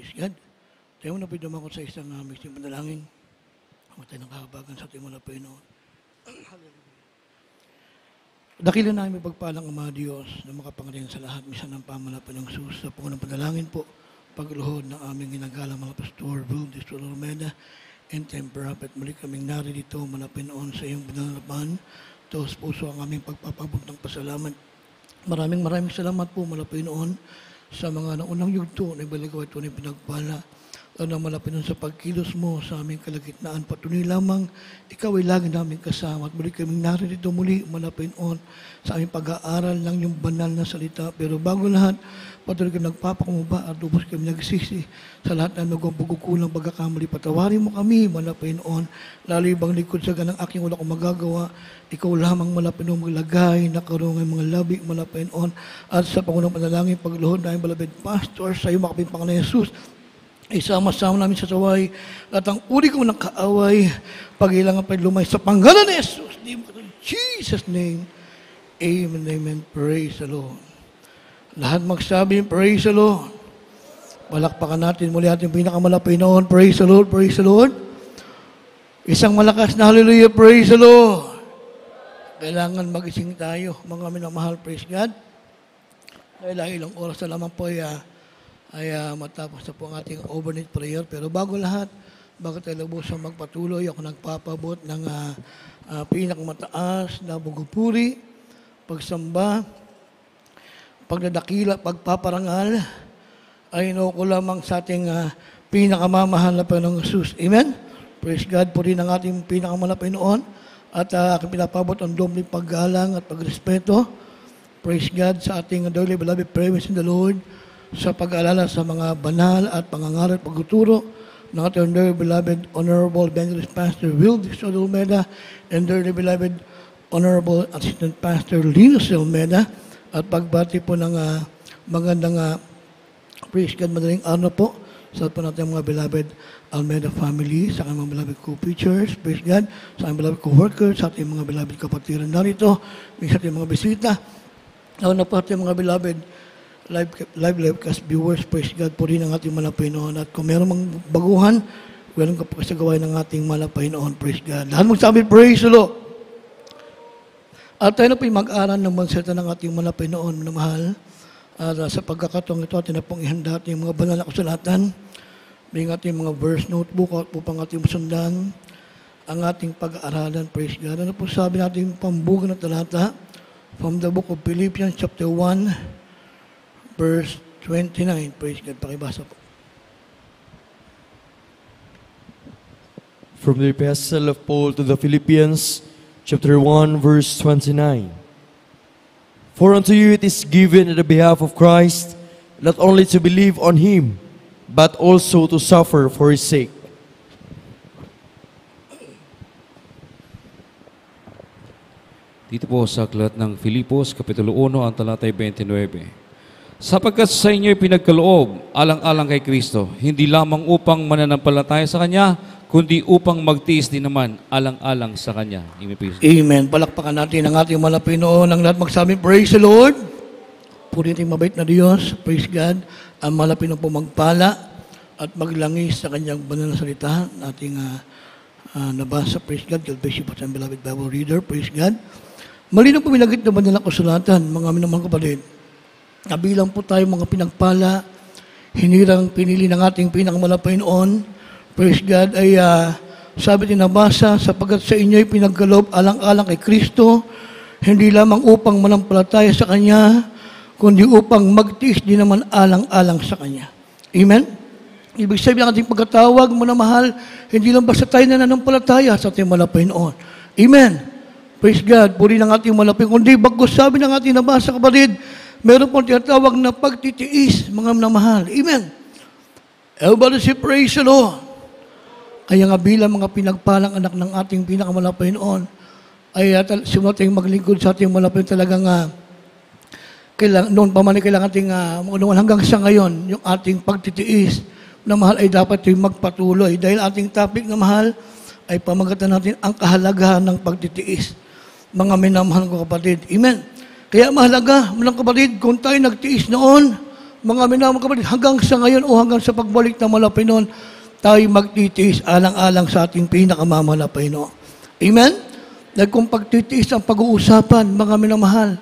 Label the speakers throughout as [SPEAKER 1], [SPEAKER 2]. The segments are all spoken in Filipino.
[SPEAKER 1] Praise God. Tayo mo na pindaman ko sa isang mixing panalangin. Ako tayo ng kahabagan sa ating mga Panginoon. Dakilan namin pagpalang Ama Diyos na makapangalan sa lahat misan ng pamanapan ng Jesus sa Panginoon panalangin po pagluhod ng aming ginagalang mga pastor, Will Distro Romeda, and Temperapet. Muli kaming naririto manapinoon sa iyong binalapan. Taos puso ang aming pagpapabot ng pasalamat. Maraming salamat po manapinoon sa mga naunang yugto na ibalagaw ito na pinagpala. Na malapit sa pagkilos mo sa aming kalagitnaan. Patuloy lamang, ikaw ay lagi namin kasama. At muli kaming narito muli, malapit sa aming pag-aaral ng yung banal na salita. Pero bago lahat, patuloy kami nagpapakumaba at lubos kami nagsisi sa lahat ng nagpagkukulang pagkakamali. Patawarin mo kami, malapit lalo ibang likod sa ganang aking wala kong magagawa. Ikaw lamang malapit maglagay, nakarong ang mga labi, malapit at sa Pangunang Panalangin, pagluhod na yung malapit pastor sa iyo, makapit Panginoon Jesus. Isama-sama namin sa saway at ang uri ko ng kaaway pag-ilangan pa lumay sa pangalan ni Jesus. In Jesus' name, amen, amen. Praise the Lord. Lahat magsabi, praise the Lord. Palakpakan natin muli ating pinakamalapay noon. Praise the Lord, praise the Lord. Isang malakas na hallelujah, praise the Lord. Kailangan magising tayo, mga minamahal, praise God. Dahil ilang oras na lamang po ay matapos na po ang ating overnight prayer. Pero bago lahat, bago tayo lubusang magpatuloy, ako nagpapabot ng pinakamataas na bugupuri, pagsamba, pagdadakila, pagpaparangal, ay ko lamang sa ating pinakamamahal na Panginoong Jesus. Amen? Praise God po rin ang ating pinakamahal na Panginoon at aking pinapabot ang doming paggalang at pagrespeto. Praise God sa ating daily beloved praise in the Lord, sa pag-aalala sa mga banal at pangangaral at pagtuturo ng ating dearly beloved Honorable Evangelist Pastor Will Distro Romeda and dearly beloved Honorable Assistant Pastor Linus Almeda at pagbati po ng magandang praise God, madaling araw po sa po natin mga beloved Almeda family, sa aking mga beloved co-preachers, praise God, sa aking beloved co-workers, sa ating mga beloved kapatiran narito, sa ating mga bisita, na po ating mga beloved live cast viewers, praise God po rin ang ating malapay noon. At kung meron mang baguhan, welcome ka po sa gawain ng ating malapay noon, praise God. Lahat magsabi, praise the Lord. At tayo na po yung mag-aral ng manseta ng ating malapay noon, na mahal. At sa pagkakataong ito, atin na pong ihanda ating mga banal na kasulatan, may ating mga verse notebook at upang ating masundan ang ating pag-aaralan, praise God. Ano po sabi natin pambugan na talata from the book of Philippians chapter 1, verse 29. Praise God. Pakibasa po.
[SPEAKER 2] From the Epistle of Paul to the Philippians, chapter 1, verse 29. For unto you it is given in the behalf of Christ, not only to believe on Him, but also to suffer for His sake.
[SPEAKER 3] Dito po sa aklat ng Filipos, Kapitulo 1, ang talatay 29. Sapagkat sa inyo'y pinagkaloob, alang-alang kay Kristo, hindi lamang upang mananampalataya sa Kanya, kundi upang magtiis din naman alang-alang sa Kanya.
[SPEAKER 1] Amen. Palakpakan natin ang ating malapay noon. Ang lahat magsabi, praise the Lord. Puritin mabait na Diyos, praise God. Ang malapay na po magpala at maglangis sa Kanyang banal na salita. Ating nabasa, praise God. God bless you po sa beloved Bible reader, praise God. Malinaw po binagit na banal na kasulatan, mga minamahal kapatid. Kabilang po tayo mga pinagpala, hinirang pinili ng ating pinakamalapay noon. Praise God, ay sabi tinabasa, sapagkat sa inyo'y pinagkaloob alang-alang kay Kristo, hindi lamang upang manampalataya sa Kanya, kundi upang magtiis din naman alang-alang sa Kanya. Amen? Ibig sabihin ng ating pagkatawag, mga mahal, hindi lang basta tayo nananampalataya sa ating malapay noon. Amen? Praise God, puri ng ating malapay, kundi bagos sabi ng ating nabasa kapatid, meron pong tinatawag na pagtitiis, mga minamahal. Amen. Everybody say, praise the Lord. Kaya nga bilang mga pinagpalang anak ng ating pinakamalapay noon, ay simula tayong maglingkod sa ating malapay talagang noon pa man ay kailangan ating hanggang sa ngayon, yung ating pagtitiis na mahal ay dapat yung magpatuloy. Dahil ating topic na mahal ay pamagatan natin ang kahalagahan ng pagtitiis. Mga minamahal ko kapatid. Amen. Kaya mahalaga, mga kapatid, kung tayo nagtiis noon, mga minamang kapatid, hanggang sa ngayon o hanggang sa pagbalik ng Panginoon, tayo magtitiis alang-alang sa ating pinakamamahal na Panginoon. Amen? Dahil kung pagtitiis ang pag-uusapan, mga minamahal,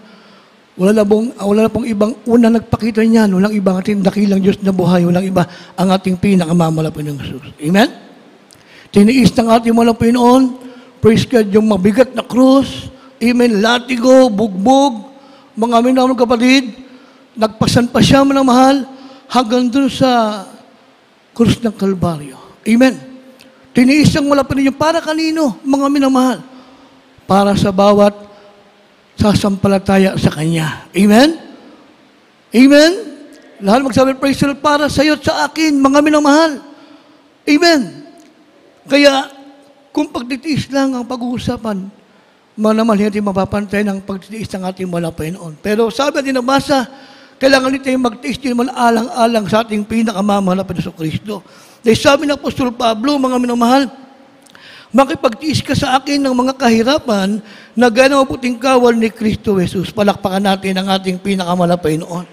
[SPEAKER 1] wala na pong ibang una nagpakita niyan, walang ibang ating dakilang Diyos na buhay, walang iba ang ating pinakamamahal na Panginoong Jesus. Amen? Tiniis ng ating mahal na Panginoon, praise God, yung mabigat na krus, amen, latigo, bugbog, mga minamang kapatid, nagpasan pa siya manamahal hanggang dun sa krus ng Kalbaryo. Amen. Tiniis ang malapit niyo para kanino, mga minamahal? Para sa bawat sasampalataya sa Kanya. Amen? Amen? Lahat magsabi, praise the Lord, para sa iyo at sa akin, mga minamahal. Amen? Kaya, kung pagtitiis lang ang pag-uusapan, naman hindi mapapantay ng pagtitiis ng ating mahal na Panginoon. Pero sabi natin nabasa, kailangan din tayong magtiis din naman alang-alang sa ating pinakamamahal na Panginoon Kristo. Dahil sabi ng Apostol Pablo, mga minamahal, makipagtiis ka sa akin ng mga kahirapan na gano'ng puting kawal ni Kristo Jesus. Palakpakan natin ang ating pinakamahal na Panginoon.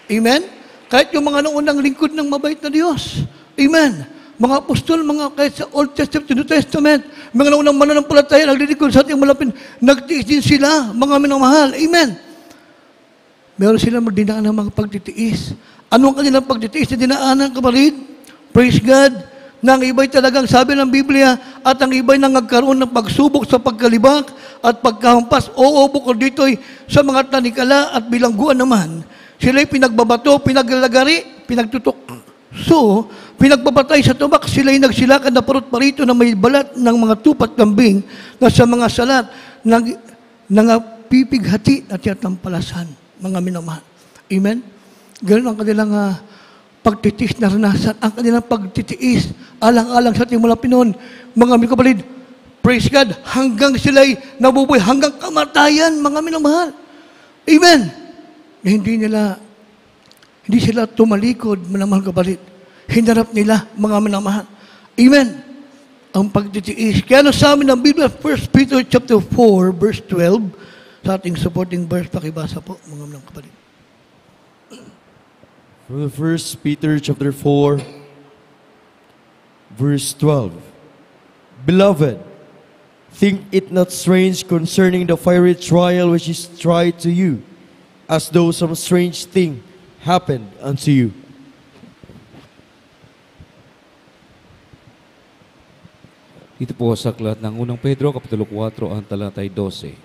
[SPEAKER 1] Amen? Kahit yung mga noonang lingkod ng mabait na Diyos. Amen? Mga apostol, mga kahit sa Old Testament, New Testament, mga naunang mananampalataya, naglilingkod sa ating malapit, nagtiis din sila, mga minamahal. Amen. Meron sila dinaan ng mga pagtitiis. Ano ang kanilang pagtitiis na dinaanan, kapatid? Praise God. Na ang iba'y talagang sabi ng Biblia, at ang iba'y nagkaroon ng pagsubok sa pagkalibak at pagkahampas. Oo, bukod dito'y sa mga tanikala at bilangguan naman. Sila'y pinagbabato, pinaglalagari, pinagtutok. So, pinagpapatay sa tubak, sila'y nagsilakan na parot-parito na may balat ng mga tupat kambing na sa mga salat ng pipighati at yatampalasan, mga minamahal. Amen? Ganun ang kanilang pagtitiis na ranasan, ang kanilang pagtitiis, alang-alang sa ating mga Pinoon, mga kapatid, praise God, hanggang sila'y nabubuhay, hanggang kamatayan, mga minamahal. Amen? Na hindi sila tumalikod, minamahal kapatid. Hinarap nila, mga minamahal. Amen. Ang pagtitiis. Kaya nasabi ng Biblia, 1 Peter chapter 4, verse 12, sa ating supporting verse, pakibasa po, mga minamahal kapatid.
[SPEAKER 2] From the 1 Peter chapter 4, verse 12. Beloved, think it not strange concerning the fiery trial which is tried to you, as though some strange thing happened unto you.
[SPEAKER 3] Dito po sa aklat ng unang Pedro, Kapitulo 4, ang talatay 12.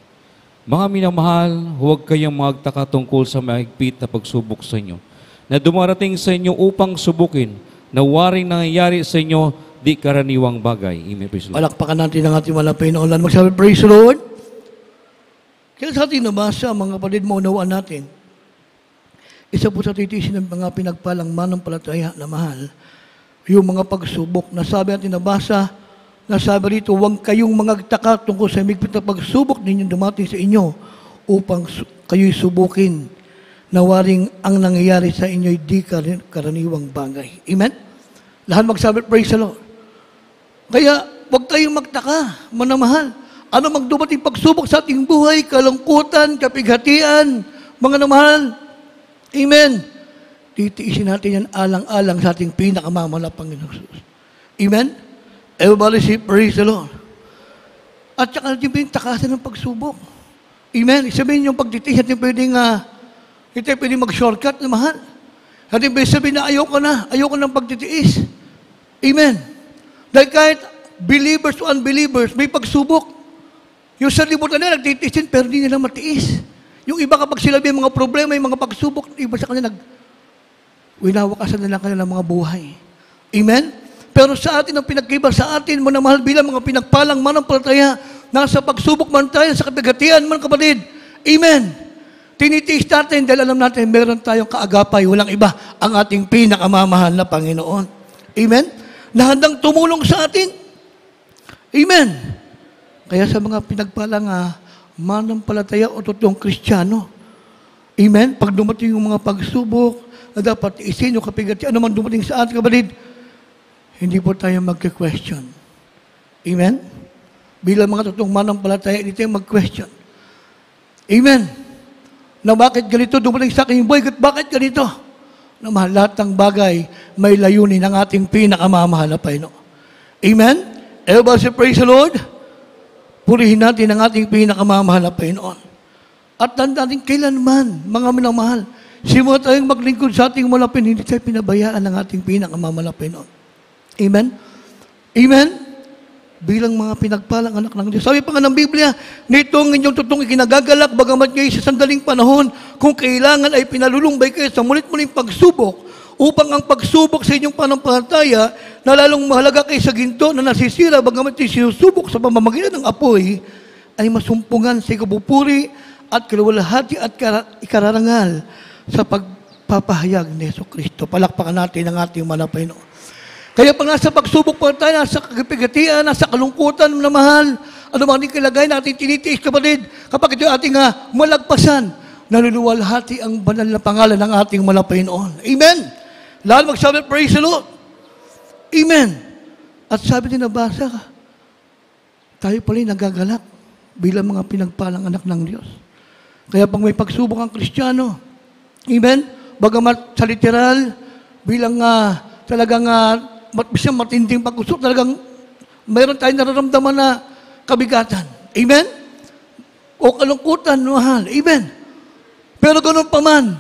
[SPEAKER 3] Mga minamahal, huwag kayong magtaka tungkol sa mahigpit na pagsubok sa inyo, na dumarating sa inyo upang subukin, na waring nangyayari sa inyo, di karaniwang bagay. Amen.
[SPEAKER 1] Palakpakan natin ang ating mahal na Panginoon. Magsabi, praise the Lord. Kaya sa ating nabasa, mga kapatid, maunawaan natin, isa po sa titiisin ng mga pinagpalang manampalataya na mahal, yung mga pagsubok. Nasabi natin nabasa, nasabi rito, huwag kayong magtaka tungkol sa higpit na pagsubok ninyong dumating sa inyo upang kayo'y subukin na waring ang nangyayari sa inyo'y di karaniwang bagay. Amen? Lahat magsabi, praise the Lord. Kaya, huwag kayong magtaka, manamahal. Ano magdumating pagsubok sa ating buhay, kalungkutan, kapighatian, mga namahal, amen. Titiisin natin yan alang-alang sa ating pinakamamahal na Panginoon Jesus. Amen? Everybody say, praise the Lord. At saka natin pinagtakasan ng pagsubok. Amen? Sabihin yung pagtitiis, natin pwedeng mag-shortcut na mahal. Natin pwedeng sabihin na ayoko ng pagtitiis. Amen? Dahil kahit believers o unbelievers, may pagsubok. Yung sa libutan nila, nagtitiisin, pero hindi nila matiis. Yung iba kapag sila may mga problema, may mga pagsubok, iba sa kanila, winawakasan nila kanilang mga buhay. Amen? Pero sa atin, ang pinagkiba sa atin, mga mahal bilang mga pinagpalang manampalataya, nasa pagsubok man tayo, sa kapigatian man kapatid. Amen? Tinitiis natin dahil alam natin, meron tayong kaagapay, walang iba, ang ating pinakamamahal na Panginoon. Amen? Na handang tumulong sa atin. Amen? Kaya sa mga pinagpalang manampalataya o totoong Kristiyano. Amen? Pag dumating yung mga pagsubok na dapat isin yung kapigatian, ano man dumating sa ating kapatid, hindi po tayo mag-question. Amen? Bilang mga totoong manampalataya, hindi tayo mag-question. Amen? Na bakit ganito dumating sa aking buhay, bakit ganito? na mahal, lahat ng bagay may layunin ng ating pinakamamahal na Panginoon. Amen? Everybody say, praise the Lord. Purihin natin ang ating pinakamamahal na Panginoon. At tandaan natin kailanman, mga minamahal, simula tayong maglingkod sa ating malapin, hindi tayo pinabayaan ng ating pinakamamahal na Panginoon. Amen? Amen? Bilang mga pinagpalang anak ng Diyos. Sabi pa nga ng Biblia, nito ang inyong totoong ikinagagalak, bagamat ngayon sa sandaling panahon, kung kailangan ay pinalulumbay kayo sa mulit-muling pagsubok, upang ang pagsubok sa inyong panampalataya, na lalong mahalaga kayo sa ginto na nasisira, bagamat sinusubok sa pamamagitan ng apoy, ay masumpungan sa ikabupuri at kalawalhati at ikararangal sa pagpapahayag ni Jesucristo. Palakpakan natin ang ating mga Panginoon. Kaya pag nasa pagsubok pa tayo, nasa kagipigatian, nasa kalungkutan na mahal, ano man din kilagay natin tinitiis, kapatid, kapag ito ating malagpasan, naluluwalhati ang banal na pangalan ng ating Panginoon. Amen? Lahat magsabi, praise the Lord. Amen. At sabi din nabasa ka, tayo pala nagagalak bilang mga pinagpalang anak ng Diyos. Kaya pag may pagsubok ang Kristiyano, amen, bagamat sa literal, bilang talagang isang matinding pag-usok, talagang mayroon tayong nararamdaman na kabigatan. Amen? O kalungkutan, mahal. Amen? Pero ganun pa man,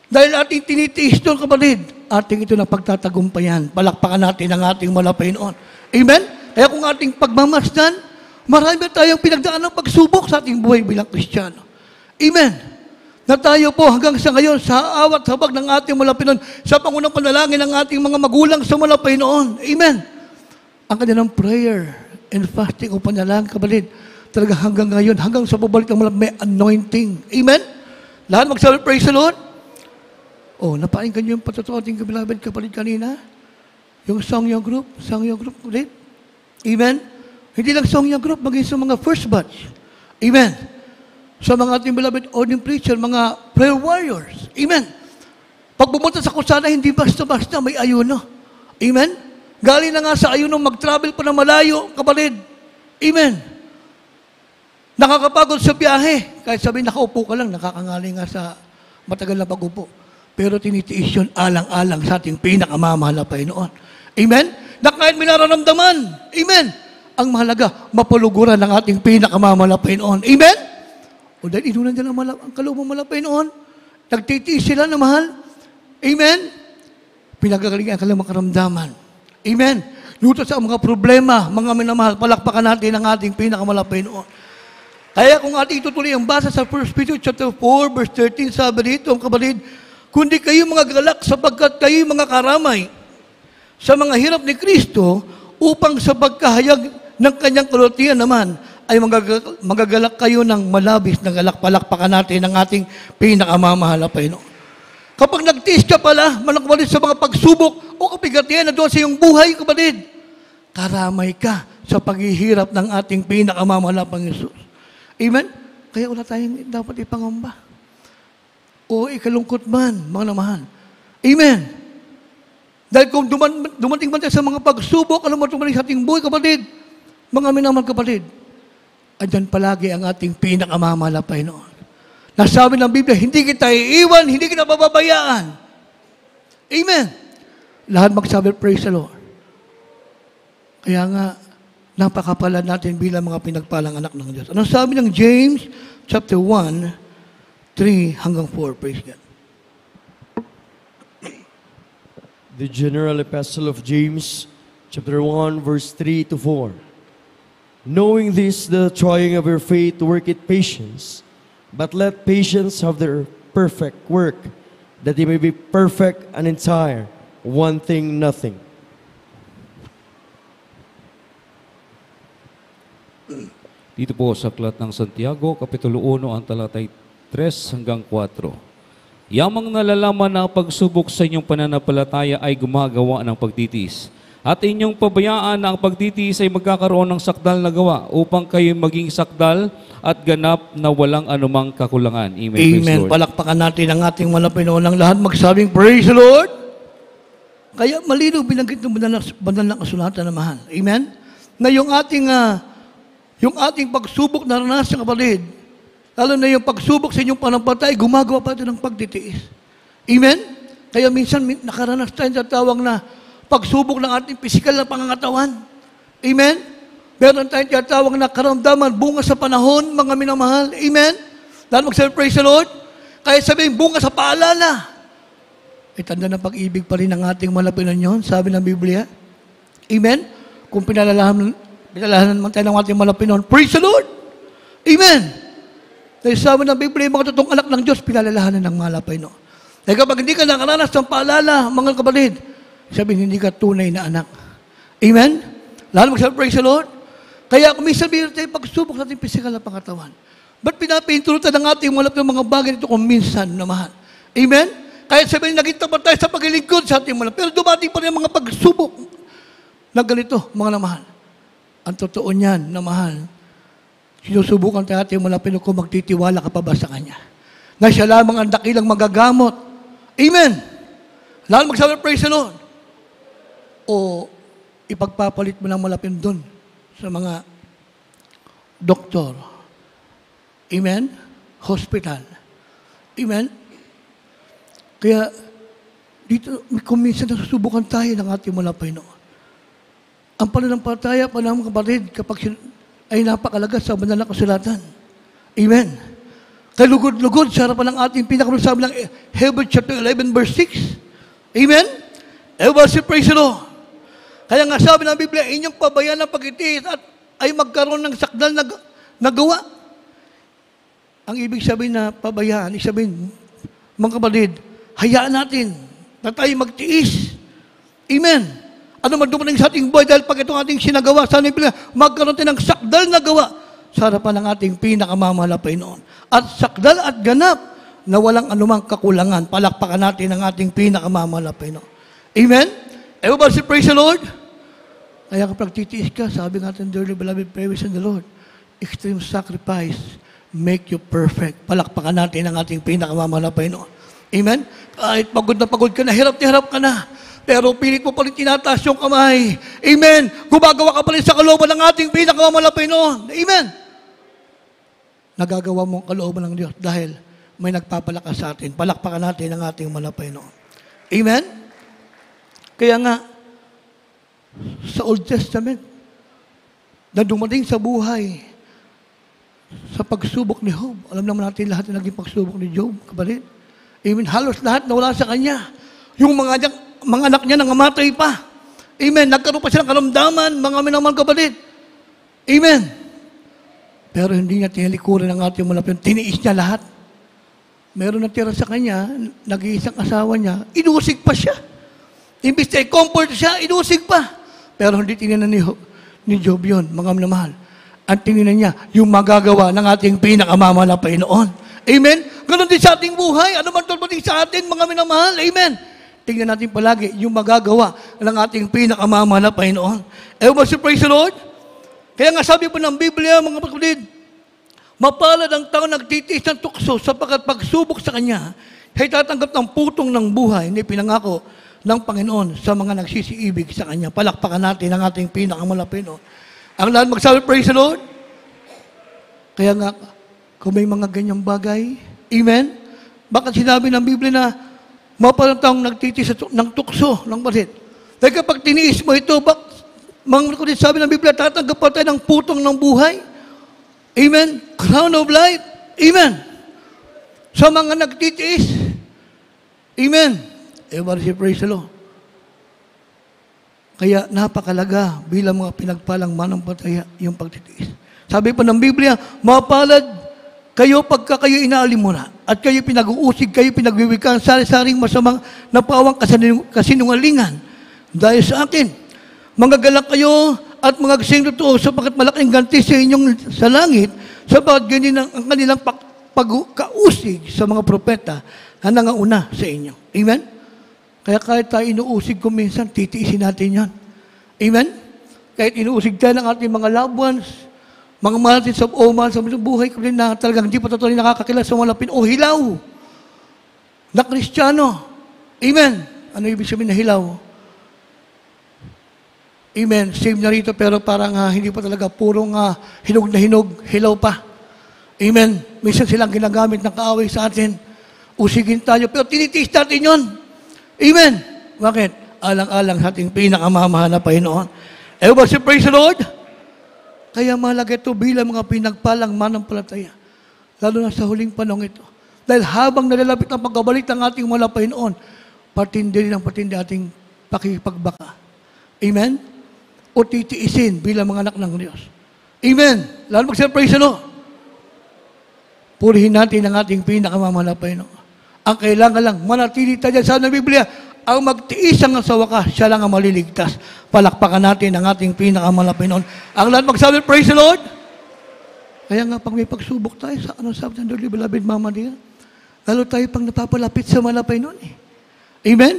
[SPEAKER 1] dahil ating tinitiis doon, kapatid, ating ito na pagtatagumpayan. Palakpakan natin ang ating Panginoon. Amen? Kaya kung ating pagmamasdan, marami tayong pinagdaan ng pagsubok sa ating buhay bilang Kristiyano. Amen? Na tayo po hanggang sa ngayon, sa awat habag ng ating Panginoon, sa pangunang panalangin ng ating mga magulang sa Panginoon. Amen? Ang kanilang prayer and fasting o panalangin, kapatid, talaga hanggang ngayon, hanggang sa pabalik ng may anointing. Amen? Lahat magsabi, praise the Lord. Oh, napainggan niyo yung patotoo ating beloved kapatid kanina? Yung Songyo Group, kapatid. Amen? Hindi lang Songyo Group, maging sa mga first batch. Amen? Sa mga ating beloved ordinary preacher, mga prayer warriors. Amen? Pag pumunta sa kusana, hindi basta-basta, may ayuno. Amen? Galing na nga sa ayuno, mag-travel pa na malayo, kapatid. Amen? Nakakapagod sa biyahe. Kahit sabihin, nakaupo ka lang, nakakangali nga sa matagal na pag-upo. Pero tinitiis yun alang-alang sa ating pinakamamahal na Panginoon. Amen? Na kahit may nararamdaman. Amen? Ang mahalaga, mapuluguran ng ating pinakamamahal na Panginoon. Amen? O dahil inunan nila ang kalooban ng Panginoon, nagtitiis sila na mahal. Amen? Pinagagalingan ang kanilang makaramdaman. Amen? Luto sa mga problema, mga minamahal, palakpakan natin ang ating pinakamahal na Panginoon. Kaya kung ating itutuloy ang basa sa 1 Peter chapter 4, verse 13, sabi dito, ang kapatid, kundi kayo mga galak sapagkat kayo mga karamay sa mga hirap ni Kristo upang sa pagkahayag ng kanyang kalutian naman ay magagalak kayo ng malabis na galak. Palakpakan natin ang ating pinakamamahal na Panginoon. Kapag nagtiis ka pala, manakwalit sa mga pagsubok o kapigatian na doon sa iyong buhay, kapatid, karamay ka sa paghihirap ng ating pinakamamahal na Panginoon. Amen? Kaya wala tayong dapat ipangamba. O ikalungkot man, mga namahal. Amen? Dahil kung dumating man tayo sa mga pagsubok, alam mo tumaling sa ating buhay, kapatid, mga minamahal kapatid, andyan palagi ang ating pinakamamahal na Panginoon. Nasabi ng Biblia, hindi kita iiwan, hindi kita bababayaan. Amen. Lahat magsabi, praise the Lord. Kaya nga, napakapala natin bilang mga pinagpalang anak ng Diyos. Anong sabi ng James chapter 1, 3 hanggang 4, praise God.
[SPEAKER 2] The general epistle of James, chapter 1, verse 3 to 4. Knowing this, the trying of your faith worketh patience, but let patience have their perfect work, that they may be perfect and entire, wanting nothing.
[SPEAKER 3] Dito po sa Aklat ng Santiago, Kapitulo 1, ang talatay 3 hanggang 4. Yamang nalalaman na ang pagsubok sa inyong pananampalataya ay gumagawa ng pagtitiis. At inyong pabayaan na ang pagtitiis ay magkakaroon ng sakdal na gawa upang kayo maging sakdal at ganap na walang anumang kakulangan. Amen.
[SPEAKER 1] Amen. Palakpakan natin ang ating mga Panginoon ng lahat. Magsabing, praise the Lord. Kaya malinaw binanggit ng banal na kasulatan na mahal. Amen? Na yung ating pagsubok na naranasan, kapatid, lalo na yung pagsubok sa inyong panampalataya, gumagawa pa ito ng pagtitiis. Amen? Kaya minsan nakaranas tayo sa tawag na pagsubok ng ating pisikal na pangangatawan. Amen? Meron tayong tinatawag na karamdaman, bunga sa panahon, mga minamahal. Amen? Lalo magsabi, praise the Lord. Kaya sabihin, bunga sa paalala. Tanda ng pag-ibig pa rin ng ating malapinan yun, sabi ng Biblia. Amen? Kung pinalalahanan man tayo ng ating malapinan, praise the Lord. Amen? Dahil sabi ng Biblia, mga totoong anak ng Diyos, pinalalahanan ng malapino. Dahil kapag hindi ka nakaranas ng paalala, mga kapatid, sabihin, hindi ka tunay na anak. Amen? Lalo magsabi, praise the Lord. Kaya kung may sabihin tayo, pagsubok natin pisikal na pangatawan. Ba't pinapahintulutan ng ating mga bagay nito kung minsan na mahal? Amen? Kaya sabihin, naging tapat tayo sa paglilingkod sa ating mga. Pero dumating pa rin mga pagsubok na ganito, mga namahal. Ang totoo niyan, na mahal, sinusubukan tayo ating malapino kung magtitiwala ka pa ba sa Kanya. Na siya lamang ang dakilang magagamot. Amen! Lalo magsabi, praise the Lord. O ipagpapalit mo ng malapin doon sa mga doktor. Amen? Hospital. Amen? Kaya dito, kung minsan nasusubukan tayo ng ating malapay noon. Ang pananampalataya pa ng mga kapatid kapag ay napakalaga sa banal na kasulatan. Amen. Kaya lugod-lugod sa harapan ng ating pinakasabi ng Hebrews chapter 11 verse 6. Amen. Everybody praise the Lord. Kaya nga sabi ng Biblia, inyong pabayaan ng pag-itiis at ay magkaroon ng sakdal na gawa. Ang ibig sabihin na pabayaan, ibig sabihin, mga kapatid, hayaan natin na tayo magtiis. Amen. Ano man dumating sa ating buhay dahil pag itong ating sinagawa, sa Biblia, magkaroon tayo ng sakdal na gawa sa harapan ng ating pinakamamahal na Panginoon. At sakdal at ganap na walang anumang kakulangan. Palakpakan natin ang ating pinakamamahal na Panginoon. Amen? Everybody say, praise the Lord. Kaya kapag titiis ka, sabi natin, dearly beloved, praise in the Lord. Extreme sacrifice make you perfect. Palakpakan natin ang ating pinakamamahal na Panginoon. Amen? Kahit pagod ka na, hirap ka na. Pero pilit mo pa rin tinataas yung kamay. Amen? Gumagawa ka pa rin sa kalooban ng ating pinakamamahal na Panginoon. Amen? Nagagawa mo ang kalooban ng Diyos dahil may nagpapalakas sa atin. Palakpakan natin ang ating mahal na Panginoon. Amen? Kaya nga, sa Old Testament, na dumating sa buhay, sa pagsubok ni Job. Alam naman natin lahat na naging pagsubok ni Job, kapatid. Amen. Halos lahat nawala sa kanya. Yung mga anak niya nangamatay pa. Amen. Nagkaroon pa siya ng karamdaman, mga minamahal kapatid. Amen. Pero hindi niya tinalikuran ang ating malapit. Tiniis niya lahat. Meron natira sa kanya, nag-iisang asawa niya, inusig pa siya. Imbis na i-comfort siya, inusig pa. Pero hindi tininan ni Job yun, mga minamahal. Ang tininan niya, yung magagawa ng ating pinakamamahal na Panginoon. Amen? Ganon din sa ating buhay. Ano man tulpating sa atin, mga minamahal. Amen? Tingnan natin palagi yung magagawa ng ating pinakamamahal na Panginoon. Everybody praise the Lord. Kaya nga sabi po ng Biblia, mga kapatid, mapalad ang tao nagtitiis ng tukso sapagkat pagsubok sa kanya, ay tatanggap ng putong ng buhay na pinangako ng Panginoon sa mga nagsisiibig sa kanya. Palakpakan natin ang ating pinakamamahal na Panginoon. Ang lahat magsabi, praise the Lord. Kaya nga, kung may mga ganyang bagay, amen? Bakit sinabi ng Biblia na mapalad ang taong nagtitiis ng tukso ng basit? Dahil kapag tiniis mo ito, mga kulit sabi ng Biblia, tatanggap pa tayo ng putong ng buhay. Amen? Crown of life. Amen? Sa mga nagtitiis. Amen? Everybody say, praise the Lord. Kaya napakalaga bilang mga pinagpalang manampalataya yung pagtitiis. Sabi pa ng Biblia, mapalad kayo pagka kayo inaalimuna at kayo pinag-uusig, kayo pinagwiwikan, sari-saring masamang napawang kasinungalingan dahil sa akin. Magagalak kayo at mga gising totoo sapagkat malaking ganti sa inyong sa langit sapagkat ganyan ang kanilang pagkausig sa mga propeta na nangauna sa inyo. Amen? Kaya kahit tayo inuusig ko minsan, titiisin natin yan. Amen? Kahit inuusig tayo ng ating mga loved ones, mga mahal natin sa buhay ko rin na talagang hindi pa totoo nakakakilala sa malapit o hilaw na Kristiyano. Amen? Ano ibig sabihin na hilaw? Amen. Save na rito pero parang hindi pa talaga purong hinog na hinog, hilaw pa. Amen. Minsan silang ginagamit ng kaaway sa atin. Usigin tayo. Pero tinitiis natin yun. Amen. Bakit? Alang-alang sa ating pinakamamahal na Panginoon. Ba si praise the Lord? Kaya mahalaga ito bilang mga pinagpalang manampalataya. Lalo na sa huling panahon ito. Dahil habang nalalapit ang pagbabalik ng ating mga Panginoon, patindi rin ang patindi ating pakipagbaka. Amen? O titiisin bilang mga anak ng Diyos. Amen. Lalo magsabi, praise the Lord. Purihin natin ang ating pinakamamahal na Panginoon. Ang kailangan lang, manatili tayo sa Biblia, ang magtiis ang sa wakas, siya lang ang maliligtas. Palakpakan natin ang ating pinakamahal na Panginoon. Ang lahat magsabi, praise the Lord. Kaya nga, pag may pagsubok tayo, sa ano sabi ng Lord, beloved Mama dear, lalo tayo pang napapalapit sa mahal na Panginoon. Amen?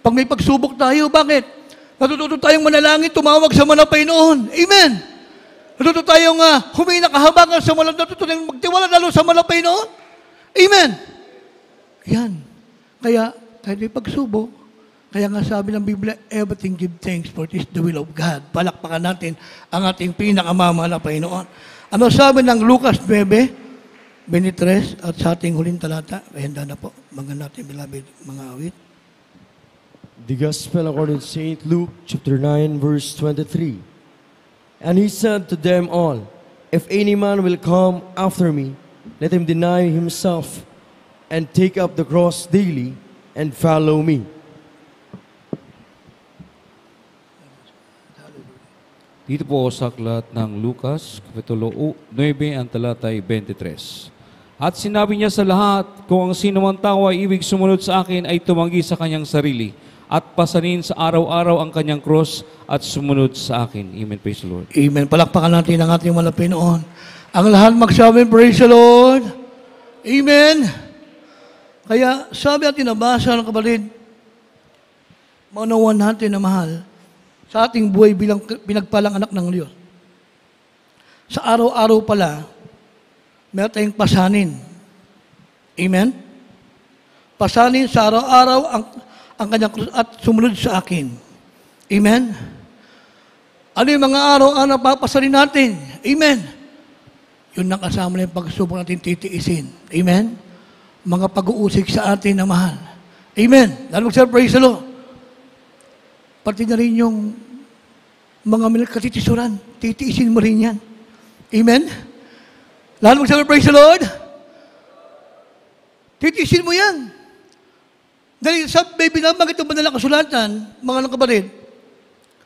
[SPEAKER 1] Pag may pagsubok tayo, bakit? Natututo tayong manalangin, tumawag sa mahal na Panginoon. Amen? Natututo tayong humingi ng kahabagan sa mahal, natututo tayong magtiwala lalo sa mahal na Panginoon. Amen? Yan. Kaya, kahit may pagsubok, kaya nga sabi ng Biblia, everything give thanks for it is the will of God. Palakpakan natin ang ating pinakamamahal na Panginoon. Ano sabi ng Lucas 9:23 at sa ating huling talata? Handa na po, mga natin beloved, mga awit.
[SPEAKER 2] The Gospel according to St. Luke, chapter 9, verse 23. And he said to them all, if any man will come after me, let him deny himself and take up the cross daily and follow me.
[SPEAKER 3] Dito po sa aklat ng Lucas, Kapitulo 9, ang talatay 23. At sinabi niya sa lahat, kung ang sino man tao ay ibig sumunod sa akin ay tumanggi sa kanyang sarili at pasanin sa araw-araw ang kanyang cross at sumunod sa akin. Amen. Praise the Lord.
[SPEAKER 1] Amen. Palakpakan natin ang ating mahal na Panginoon. Ang lahat magsabi, praise the Lord. Amen. Kaya sabi at tinabasa ng kapatid, maunawan natin na mahal sa ating buhay bilang pinagpalang anak ng Diyos. Sa araw-araw pala, meron tayong pasanin. Amen? Pasanin sa araw-araw ang kanyang krus at sumunod sa akin. Amen? Ano yung mga araw ang napapasanin natin? Amen? Yun ang kasama na yung pagsubok natin titiisin. Amen? Mga pag-uusig sa atin na mahal. Amen? Lalo magsabi, praise the Lord. Pati na rin yung mga katitisuran, titiisin mo rin yan. Amen? Lalo magsabi, praise the Lord. Titiisin mo yan. Dahil may binabagit ang madalang kasulatan, mga kabarid,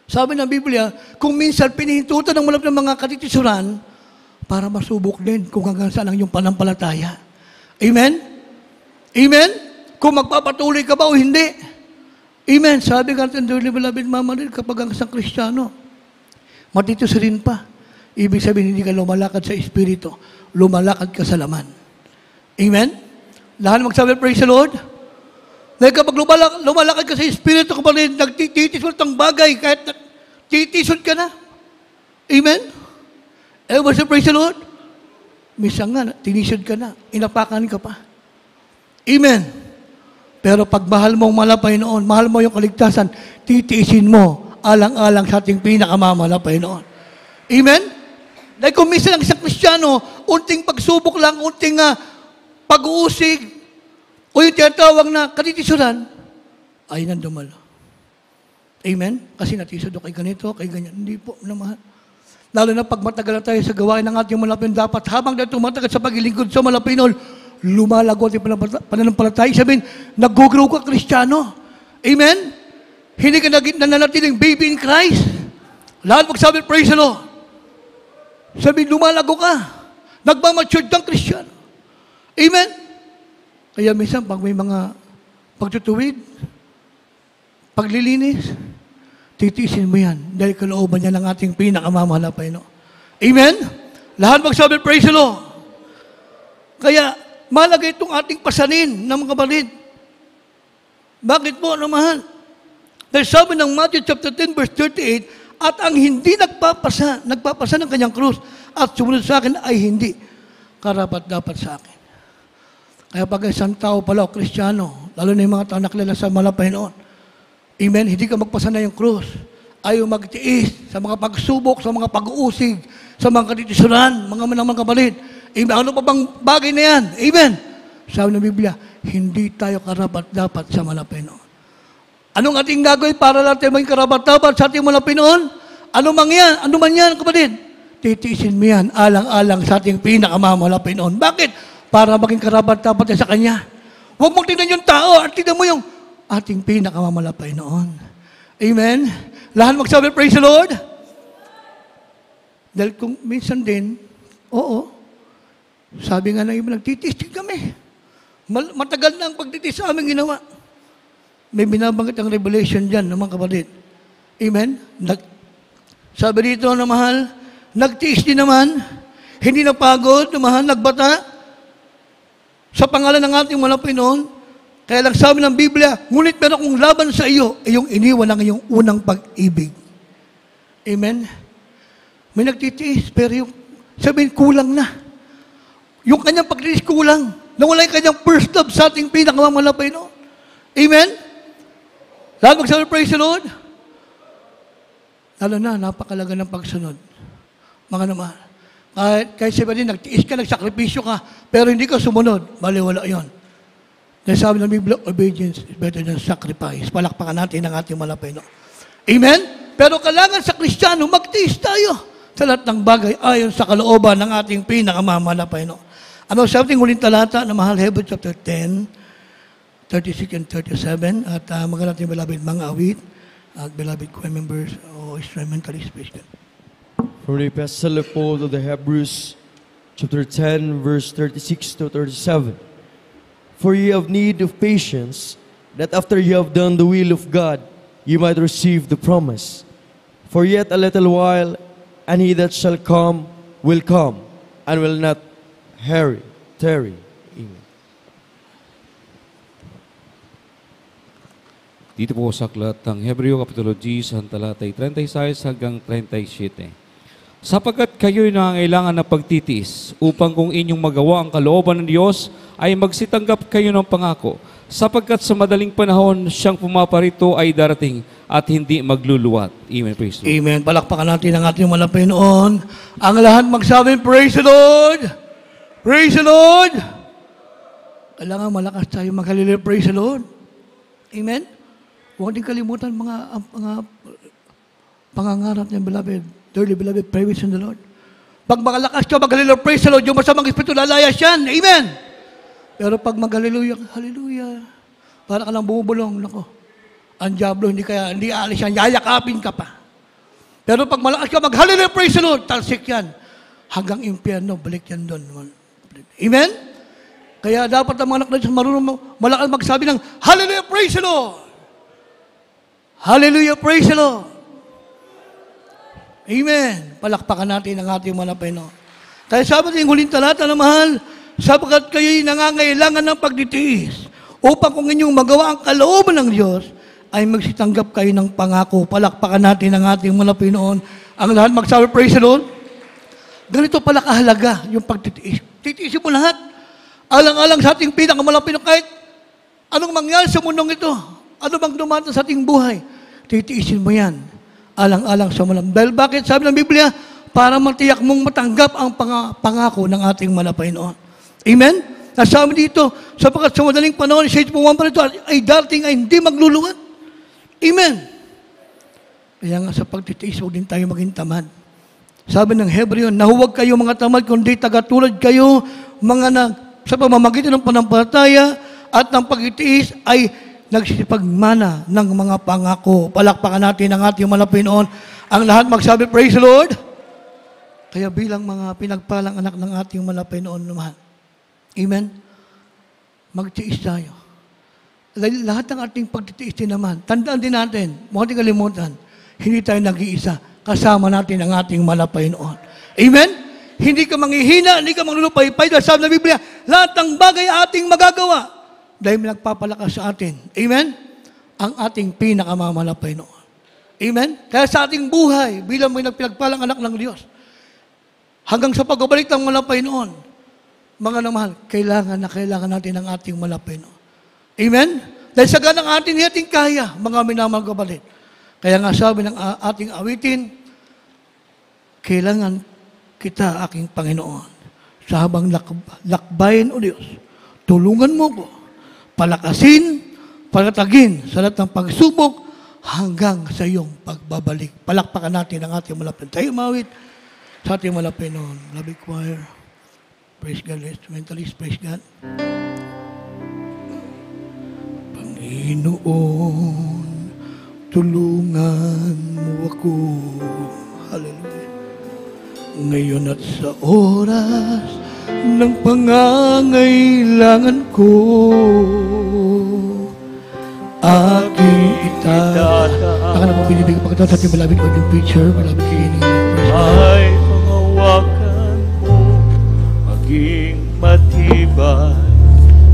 [SPEAKER 1] sabi ng Biblia, kung minsan pinihintutan ng malap ng mga katitisuran, para masubok din kung hanggang saan ang iyong panampalataya. Amen? Amen? Kung magpapatuloy ka ba o hindi. Amen. Sabi ka natin, dearly beloved Mama rin, kapag ang isang Kristiyano, matitis rin pa. Ibig sabihin, hindi ka lumalakad sa Espiritu, lumalakad ka sa laman. Amen? Lahat magsabi, praise the Lord. Dahil kapag lumalakad ka sa Espiritu, kapag nagtitisod ang bagay, kahit titisod ka na. Amen? Ewan sa praise the Lord. Minsan nga, tinisod ka na, inapakan ka pa. Amen. Pero pag mahal mong malapay noon, mahal mo yung kaligtasan, titiisin mo alang-alang sa ating pinakamamahal na Panginoon. Amen? Dahil kung minsan ang isang Kristiyano, unting pagsubok lang, unting pag-uusig, o yung tinatawag na katitisuran, ay nandumalo. Amen? Kasi natisod kay ganito, kay ganyan. Hindi po na mahal. Lalo na pag matagal na tayo sa gawain ng ating malapin, dapat habang tayo tumatagal sa paglilingkod sa malapin noon, lumalago at pananampalataya. Sabihin, nag-grow ka, Kristiyano. Amen? Hindi ka nananatiling baby in Christ. Lahat magsabi, praise the Lord. Sabihin, lumalago ka. Nagmamature kang Kristiyano. Amen? Kaya minsan, pag may mga pagtutuwid, paglilinis, titiisin mo yan dahil kalooban niya ng ating pinakamamahal na Panginoon. Amen? Lahat magsabi, praise the Lord. Kaya, mahalaga itong ating pasanin ng mga kapatid. Bakit po, ano mahal? Dahil sabi ng Matthew chapter 10, verse 38, at ang hindi nagpapasa ng kanyang krus at sumunod sa akin ay hindi karapat-dapat sa akin. Kaya pag isang tao pala o Kristiyano, lalo na yung mga tao nakilala sa mahal na Panginoon, amen, hindi ka magpasa na yung krus, ayaw magtiis sa mga pagsubok, sa mga pag-uusig, sa mga katitisuran, mga kapatid. Amen. Ano pa bang bagay na yan? Amen. Sabi ng Biblia, hindi tayo karapat-dapat sa mahal na Panginoon. Anong ating gagawin para natin maging karapat-dapat sa ating mga Pinoon? Ano man yan, kapatid? Titiisin mo yan, alang-alang sa ating pinakamamahal na Pinoon. Bakit? Para maging karapat-dapat sa Kanya. Huwag mong tingnan yung tao, at tingnan mo yung ating pinakamamahal na Pinoon. Amen? Lahat magsabi, praise the Lord? Dahil kung minsan din, oo, sabi nga ng iba, nagtitiis din kami. Matagal na ang pagtitiis sa aming ginawa. May binabanggit ang Revelation dyan, mga kapatid. Amen? Sabi dito na mahal, nagtiis din naman, hindi napagod, na mahal, nagbata, sa pangalan ng ating mga Pinoon. Kaya lang sabi ng Biblia, ngunit meron kong laban sa iyo, ay yung iniwan ng iyong unang pag-ibig. Amen? May nagtitiis, pero yung sabihin, kulang na. Yung kanyang pagtitiis, kulang. Nawala yung kanyang first love sa ating pinakamamahal na Pinoon. Amen? Lahat magsabi, praise the Lord. Lalo na, napakalaga ng pagsunod. Mga naman. Kahit sabi din, nagtiis ka, nagsakripisyo ka, pero hindi ka sumunod, baliwala yun. Dahil sabi ng Biblia, obedience is better than sacrifice. Palakpakan natin ang ating malapay. No? Amen? Pero kailangan sa Kristiyano, magtiis tayo sa lahat ng bagay ayon sa kalooban ng ating pinakamamalapay. No? Ano sabi ng huling talata na mahal, Hebrews chapter 10, 36 and 37, at mga natin beloved mga awit, at beloved choir members o instrumentalist, please.
[SPEAKER 2] From the Epistle of Paul to the Hebrews, chapter 10, verse 36 to 37. For ye have need of patience, that after ye have done the will of God, ye might receive the promise. For yet a little while, and he that shall come will come, and will not tarry. Amen.
[SPEAKER 3] Dito po sa aklat ng Hebreo Kapitulo 10, ang talatay 36 hanggang 37. Sapagkat kayo'y nangangailangan na pagtitiis upang kung inyong magawa ang kalooban ng Diyos ay magsitanggap kayo ng pangako. Sapagkat sa madaling panahon siyang pumaparito ay darating at hindi magluluwat. Amen. Praise the Lord.
[SPEAKER 1] Amen. Palakpakan natin ang ating malapay noon. Ang lahat magsabi, praise the Lord! Praise the Lord! Kailangan malakas tayo maghalili, praise the Lord. Amen? Huwag din kalimutan mga pangangarap niya, beloved. Dearly beloved, praise in the Lord. Pag makalakas ka, mag-hallelujah, praise the Lord, yung masamang espiritu lalayas yan. Amen! Pero pag mag-hallelujah, hallelujah, para ka lang bumubulong, nako, ang diablo, hindi aalis yan, yayakapin ka pa. Pero pag malakas ka, mag-hallelujah, praise the Lord, talsik yan. Hanggang impyerno, balik yan doon. Amen? Kaya dapat ang mga anak na Diyos marunong malakas magsabi ng, hallelujah, praise the Lord! Hallelujah, praise the Lord! Amen. Palakpakan natin ang ating mga Pinoon. Kaya sabi ng huling talata na mahal, sapagkat kayo'y nangangailangan ng pagtitiis upang kung inyong magawa ang kalooban ng Diyos, ay magsitanggap kayo ng pangako. Palakpakan natin ang ating mga Pinoon. Ang lahat magsabi, praise the Lord. Ganito pala kahalaga yung pagtitiis. Titiisin mo lahat. Alang-alang sa ating pinakamalapit, kahit anong mangyari sa mundong ito, ano bang dumating sa ating buhay, titiisin mo yan. Alang-alang sa malam. Dahil bakit? Sabi ng Biblia, para matiyak mong matanggap ang pangako ng ating malapay noon. Amen? Nasabi dito, sapagkat sa madaling panahon, siya pumunta pa rito, ay dating ay hindi magluluwat. Amen? Kaya nga sa pagtitiis, huwag din tayo maging tamad. Sabi ng Hebreo, nahuwag kayo mga tamad, kundi tagatulad kayo, sa pamamagitan ng panampalataya at ng pagtitiis ay nagsisipagmana ng mga pangako. Palakpakan natin ang ating mga Pinoon. Ang lahat magsabi, praise the Lord. Kaya bilang mga pinagpalang anak ng ating mga Pinoon naman. Amen? Magtiis tayo. Lahat ng ating pagtitiis din naman. Tandaan din natin, huwag natin kalimutan, hindi tayo nag-iisa. Kasama natin ang ating mga Pinoon. Amen? Hindi ka manghihina, hindi ka manglulupaypay. Dahil sabi ng Biblia, lahat ng bagay ating magagawa dahil may nagpapalakas sa atin. Amen? Ang ating pinakamamalapay noon. Amen? Kaya sa ating buhay, bilang may nagpinagpalang anak ng Diyos, hanggang sa pagbabalik ng malapay noon, mga namahal, kailangan natin ang ating malapay noon. Amen? Dahil sa ganang ating kaya, mga minamahal kapalit. Kaya nga sabi ng ating awitin, kailangan kita, aking Panginoon, sa habang lakbayin o Diyos, tulungan mo ko, palakasin, patatagin sa lahat ng pagsubok hanggang sa iyong pagbabalik. Palakpakan natin ang ating malapit tayo mawit sa ating malapit noon. Love choir. Praise God, instrumentalist, praise God. Panginoon, tulungan mo ako. Hallelujah. Ngayon at sa oras ng pangangailangan ko, aking itata. Baka na po binibigay pagkatapos sa ating malapit audio picture, malapit kinig.
[SPEAKER 4] Ay pangawakan mo, maging matibay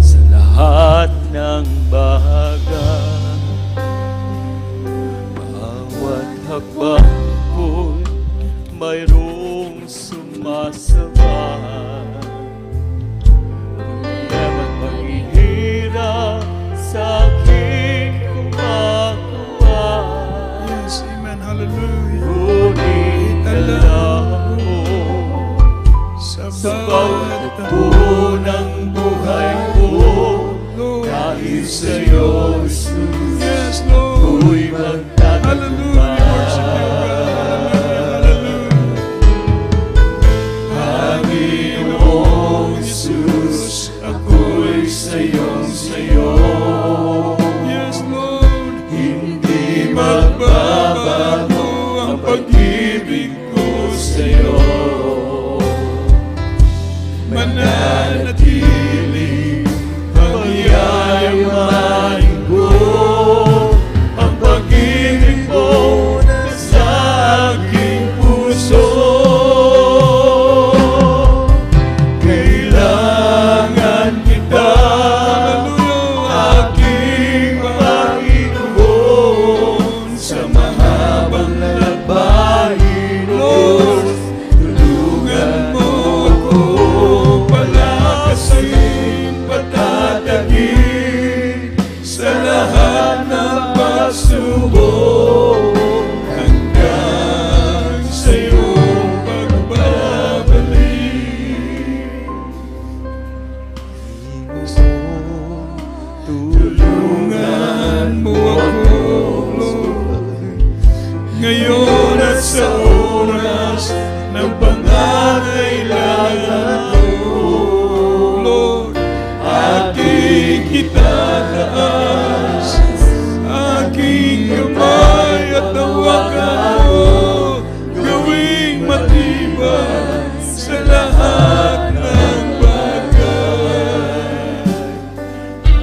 [SPEAKER 4] sa lahat ng bahagay. Bawat hakbang ko'y mayroong sumasabay. Problema't paghihirap sa aking kumagawa.
[SPEAKER 5] Yes, amen, hallelujah.
[SPEAKER 4] Ngunit alam mo,
[SPEAKER 5] Sa
[SPEAKER 4] sa
[SPEAKER 5] bawat
[SPEAKER 4] bawat tuho ng buhay ko, dahil sa'yo, Jesus,
[SPEAKER 5] yes, Lord.
[SPEAKER 4] ako'y
[SPEAKER 5] Hallelujah, worship you, God. Hallelujah,
[SPEAKER 4] Panginoong Jesus, ako'y sa'yo.
[SPEAKER 5] yes, Lord.
[SPEAKER 4] Hindi magbabago ang pag-ibig ko sa'yo. Mananatili pagyayamanin ko ang pag-ibig mo sa aking puso. Kailangan kita, aking Panginoon, sa mahabang lakbayin ko. Tulungan mo ako, palakasin, patatagin sa lahat ng pagsubok hanggang sa iyong pagbabalik. Tulungan mo ako, Lord, ngayon at sa oras ng pangangailangan ko.
[SPEAKER 5] Lord,
[SPEAKER 4] Aking itataas, aking kamay at hawakan mo, gawing matibay sa lahat ng bagay.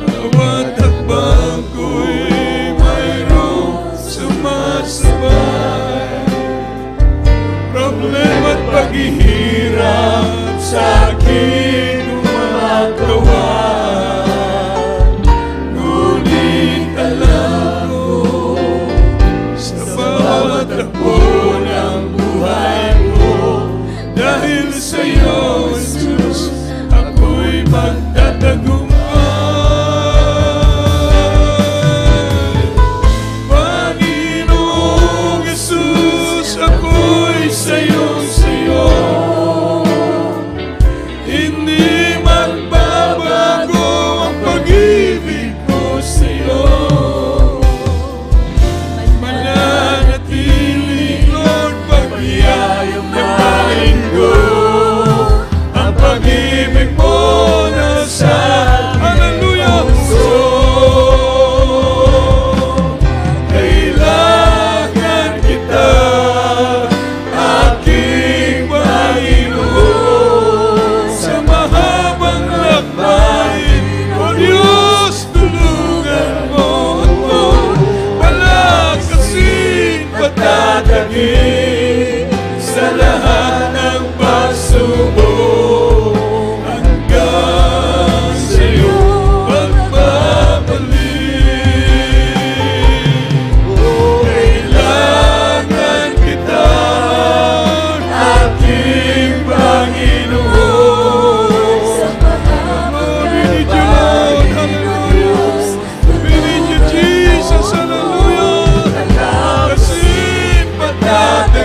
[SPEAKER 4] Bawat hakbang ko'y mayroong sumasabay, problema't paghihirap sa aking gumagawa. Ngunit alam ko, sa bawat takbo ng buhay ko, dahil sa'yo, Jesus, ako'y magtatagumpay. Panginoong Jesus, ako'y sa'yo. Hindi magbabago ang pag-ibig ko sa'yo. Mananatili, Lord, pagyayamanin ko ang pag-ibig mo na sa hallelujah puso. Kailangan kita, aking Panginoon, sa mahabang lakbayin. O Diyos, tulungan mo ako, palakasin, patatagin sa lahat ng pagsubok hanggang sa iyong pagbabalik. Kailangan kita, aking Panginoon. We need you, Lord, hallelujah. We need you, Jesus, hallelujah. Palakasin, patatagin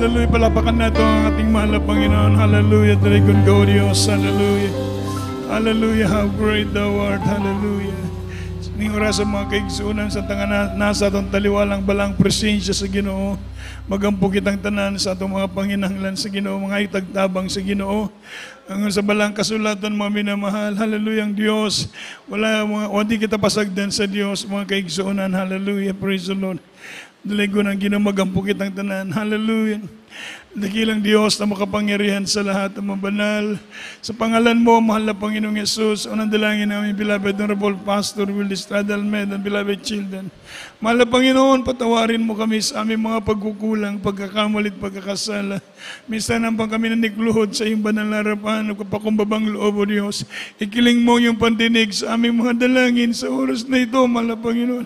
[SPEAKER 5] Hallelujah. Palapakan nato ang ating mahal na Panginoon. Hallelujah. Dragon Glorious. Hallelujah. Hallelujah. How great thou art. Hallelujah. Ning oras sa mga kaigsunan sa tangan nasa atong taliwalang balang presensya sa Ginoo. Magampo kitang tanan sa atong mga panginahanglan sa Ginoo, mga itagtabang sa Ginoo. Ang sa balang kasulatan mga minamahal, hallelujah ang Diyos. Wala kita pasagdan sa Diyos, mga kaigsunan, hallelujah, praise the Lord. Daligo ng Ginoo, magampo kitang tanan, hallelujah. Dakilang Diyos na makapangyarihan sa lahat ng mabanal. Sa pangalan mo, mahal na Panginoong Yesus, unang dalangin namin, beloved Honorable Pastor Will Estrada Almeida, and beloved children. Mahal na Panginoon, patawarin mo kami sa aming mga pagkukulang, pagkakamalit, pagkakasala. Minsan naman kami nanikluhod sa iyong banal na harapan, nagpapakumbabang loob o Diyos. Ikiling mo yung pandinig sa aming mga dalangin sa oras na ito, mahal na Panginoon.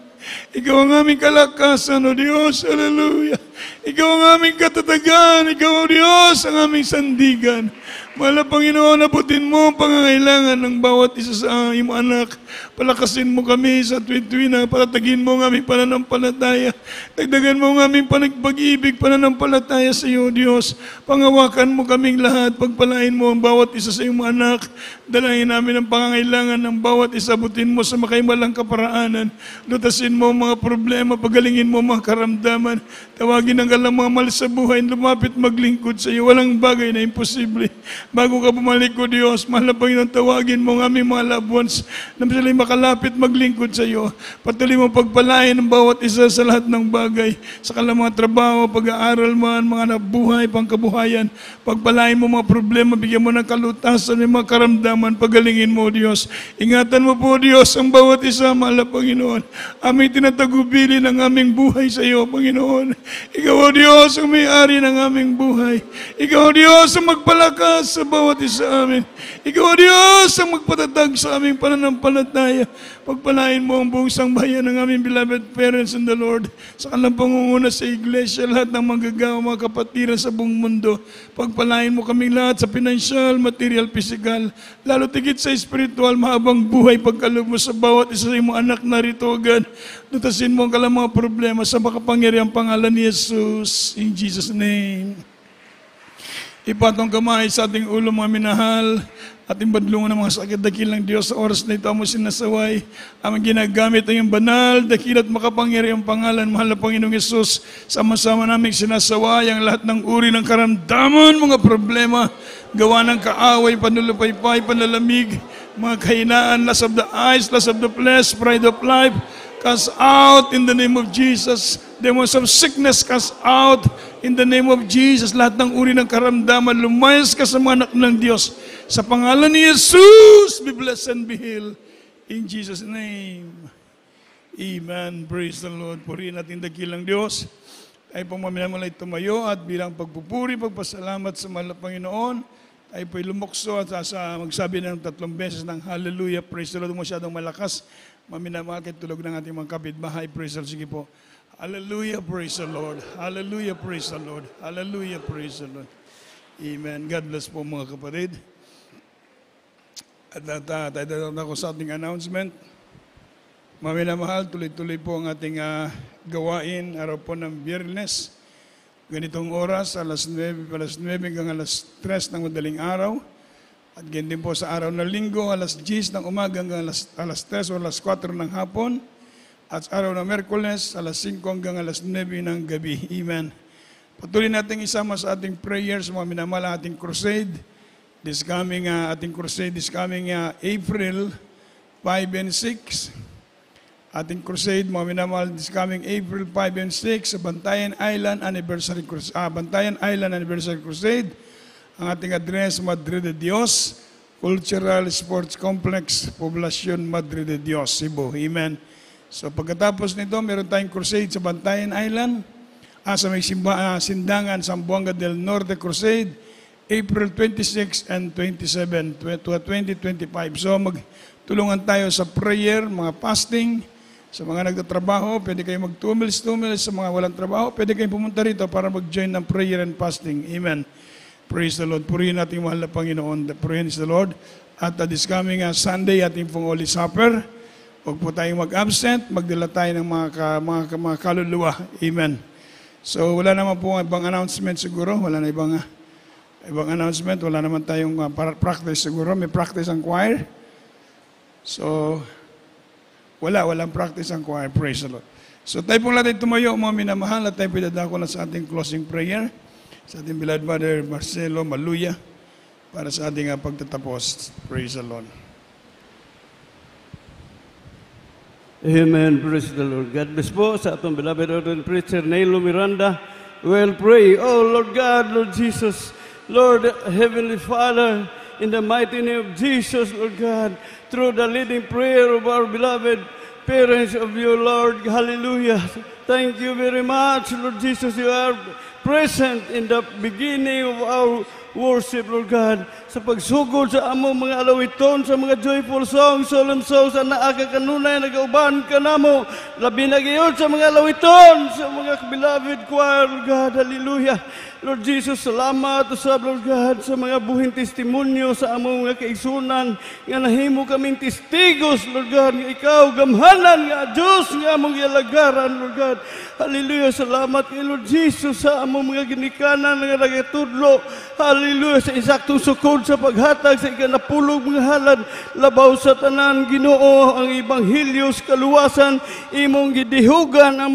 [SPEAKER 5] Ikaw ang aming kalakasan, O Diyos, hallelujah. Ikaw ang aming katatagan, Ikaw, O Diyos, ang aming sandigan. Mahal na Panginoon, abutin mo ang pangangailangan ng bawat isa sa iyong anak. Palakasin mo kami sa tuwi-tuwi na patatagin mo ang aming pananampalataya. Dagdagan mo ang aming pag-ibig, pananampalataya sa iyo, Diyos. Pangawakan mo kaming lahat. Pagpalain mo ang bawat isa sa iyong anak. Dalangin namin ang pangangailangan ng bawat isa. Abutin mo sa makaimalang kaparaanan. Lutasin mo ang mga problema. Pagalingin mo ang mga karamdaman. Tawagin ang galang mga mali sa buhay. Lumapit maglingkod sa iyo. Walang bagay na imposible. Bago ka bumalik ko, Diyos, mahal na Panginoon, tawagin mo ang aming mga loved ones na sila'y makalapit maglingkod sa iyo. Patuloy mo pagpalain ang bawat isa sa lahat ng bagay. Sa kanilang mga trabaho, pag-aaral man, mga nabuhay, pangkabuhayan. Pagpalain mo mga problema, bigyan mo ng kalutasan, ng mga karamdaman, pagalingin mo, Diyos. Ingatan mo po, Diyos, ang bawat isa, mahal na Panginoon. Aming tinatagubili ng aming buhay sa iyo, Panginoon. Ikaw, O Diyos, ang may-ari ng aming buhay. Ikaw, O Diyos, ang magpalakas sa bawat isa amin. Ikaw, O Diyos, ang magpatatag sa aming pananampalataya. Pagpalain mo ang buong sangbayan ng aming beloved parents in the Lord. Sa kanilang pangunguna sa iglesia, lahat ng manggagawa, mga kapatiran sa buong mundo. Pagpalain mo kaming lahat sa financial, material, physical. Lalo tigit sa spiritual, mahabang buhay pagkaloob mo sa bawat isa sa iyong mga anak na rito, God. Lutasin mo ang kalang mga problema sa makapangyariang pangalan ni Jesus. In Jesus' name. Ipatong kamay sa ating ulo, mga minahal, ating badlungan ng mga sakit, dakilang Diyos, sa oras na ito mo sinasaway. Aming ginagamit ang iyong banal, dakil at makapangyariang pangalan, mahal na Panginoong Yesus. Sama-sama namin sinasaway ang lahat ng uri ng karamdaman, mga problema, gawa ng kaaway, panulupaypay, panlalamig, mga kahinaan, lust of the eyes, lust of the flesh, pride of life, cast out in the name of Jesus. Demons of sickness, cast out in the name of Jesus. Lahat ng uri ng karamdaman, lumayas ka sa mga anak ng Diyos. Sa pangalan ni Jesus, be blessed and be healed. In Jesus' name. Amen. Praise the Lord. Purihin natin dakilang Diyos. Tayo pong maminamalay tumayo at bilang pagpupuri, pagpasalamat sa mahal na Panginoon, tayo po'y lumukso at magsabi ng 3 beses ng hallelujah. Praise the Lord. Masyadong malakas. Maminamahal kayo tulog ng ating mga kapitbahay. Praise the Lord. Sige po. Hallelujah, praise the Lord. Hallelujah, praise the Lord. Hallelujah, praise the Lord. Amen. God bless po mga kapatid. At tayo na ako sa ating announcement. Maminamahal, tuloy-tuloy po ang ating gawain araw po ng Biyernes. Ganitong oras, alas 9 hanggang alas 3 ng madaling araw. At ganyan din po sa araw ng Linggo, alas 10 ng umaga hanggang alas 3 o alas 4 ng hapon. At sa araw ng Merkules, alas 5 hanggang alas 9 ng gabi. Amen. Patuloy natin isama sa ating prayers, mga minamahal, ating crusade. Ating crusade is coming April 5 and 6. Ating crusade, mga minamahal, is coming April 5 and 6 sa Bantayan Island Anniversary Crusade. Ang ating address, Madre de Dios, Cultural Sports Complex, Poblacion Madre de Dios, Cebu. Amen. So pagkatapos nito, meron tayong crusade sa Bantayan Island, sa may Sindangan, Zamboanga del Norte Crusade, April 26 and 27, 2025. So magtulungan tayo sa prayer, mga fasting, sa mga nagtatrabaho, pwede kayo mag-tumils, sa mga walang trabaho, pwede kayo pumunta rito para mag-join ng prayer and fasting. Amen. Praise the Lord. Purihin natin mahal na Panginoon. Praise the Lord. At this coming Sunday, ating pong Holy Supper. Huwag po tayong mag-absent, magdala tayo ng mga kaluluwa. Amen. So wala naman po ibang announcement siguro, wala na ibang announcement, wala naman tayong practice siguro, may practice ang choir. So walang practice ang choir, praise the Lord. So tayo pong natin tumayo mga minamahal at tayo pinadako na sa ating closing prayer sa ating beloved Brother Marcelo Maluya para sa ating pagtatapos. Praise the Lord.
[SPEAKER 6] Amen. Praise the Lord. God bless po sa atong beloved ordained preacher, Nailo Miranda. We'll pray. Oh, Lord God, Lord Jesus, Lord Heavenly Father, in the mighty name of Jesus, Lord God, through the leading prayer of our beloved parents of you, Lord. Hallelujah. Thank you very much, Lord Jesus. You are present in the beginning of our worship, Lord God, sa pagsugod sa among mga alawiton, sa mga joyful songs, solemn songs, na naaga kanunay, nagauban ka namo, labi na gayon sa mga alawiton, sa mga beloved choir, Lord God, hallelujah. Lord Jesus, salamat usab, Lord God, sa mga buhing testimonyo sa among mga kaigsunan, nga nahimo kaming testigos, Lord God, nga ikaw, gamhanan, nga Diyos, nga among ialagaran, Lord God. Hallelujah, salamat kay Lord Jesus sa among mga ginikanan, nga nagatudlo, hallelujah, sa isaktong sukod sa paghatag sa ikanapulog mga halad, labaw sa tanan, Ginoo, ang Ebanghelyo sa kaluwasan, imong gidihugan ang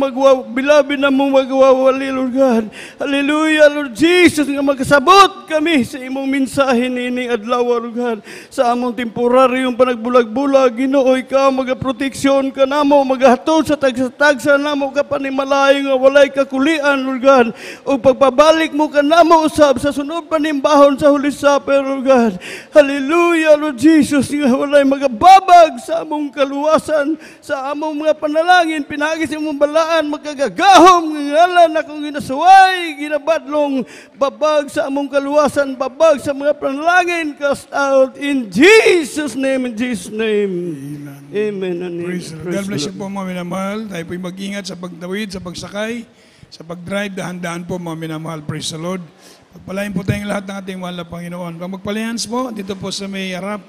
[SPEAKER 6] bilabi na mong magwawali, Lord God. Hallelujah, Lord Jesus, nga magkasabot kami sa imong mensahe nining adlaw, Lord God. Sa among temporaryong panagbulag-bulag, Ginoo, ikaw magaproteksyon ka namo, magahatod sa tagsa-tagsa namo ka panimalayo nga walay kakulian, Lord God. O pagpabalik mo ka namo usab sa sunod panimbahon sa Holy Supper, Lord God. Hallelujah, Lord Jesus, nga walay magababag sa among kaluwasan, sa among mga panalangin, pinagis imong balaan, magkagagahom, ngalan akong ginasaway, ginabadlo, babag sa among kaluwasan, babag sa mga panalangin, cast out in Jesus' name, in Jesus' name. Amen. And
[SPEAKER 5] Praise the Lord. God bless you po mga minamahal. Tayo po'y mag-ingat sa pagtawid, sa pagsakay, sa pag-drive, dahan-dahan po mga minamahal. Praise the Lord. Pagpalain po tayong lahat ng ating mahal na Panginoon. Pag magpalihans po, dito po sa may harap,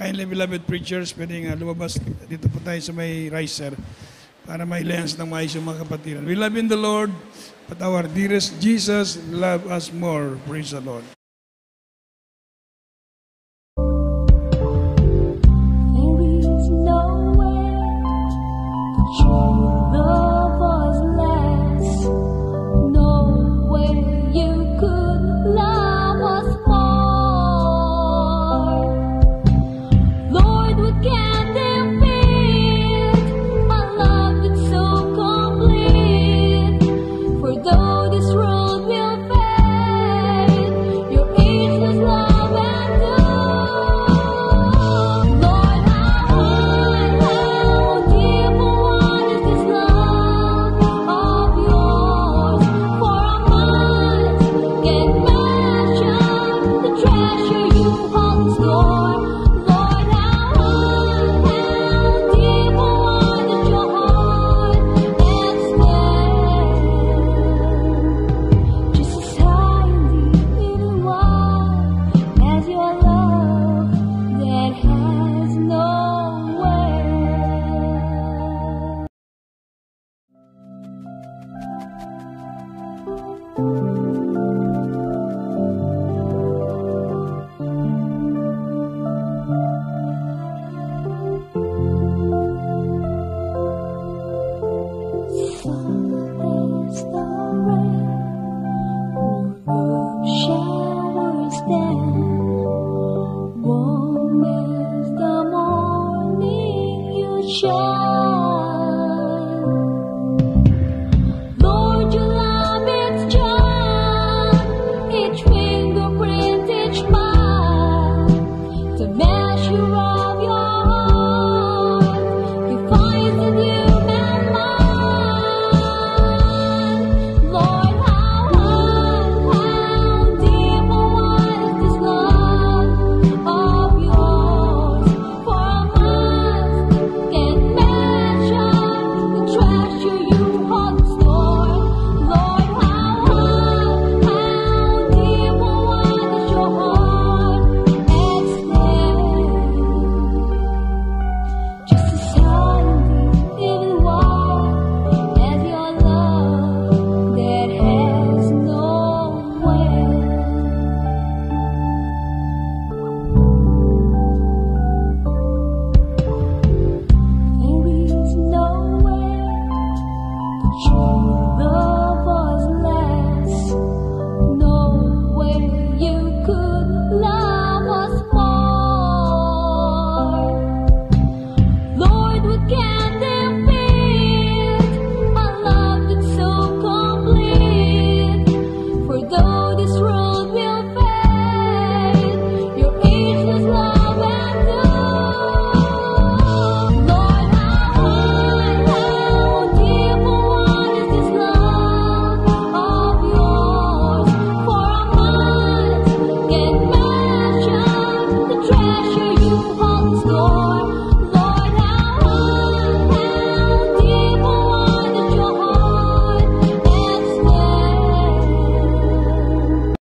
[SPEAKER 5] kindly beloved preachers, pwede nga lumabas dito po tayo sa may riser para may alliance ng maayos yung mga kapatiran. We love in the Lord, but our dearest Jesus love us more. Praise the Lord.
[SPEAKER 4] There is nowhere the true love was less, nowhere you could love us more. Lord, what can there be? A love that's so complete. For though this world will fade, your ageless love endures. Lord, how wide, how deep, what is this love of yours? For our minds can measure the treasure you hold in store. Lord, how wide, how deep, what is your heart extend? Just as high and deep and wide as your love that has nowhere.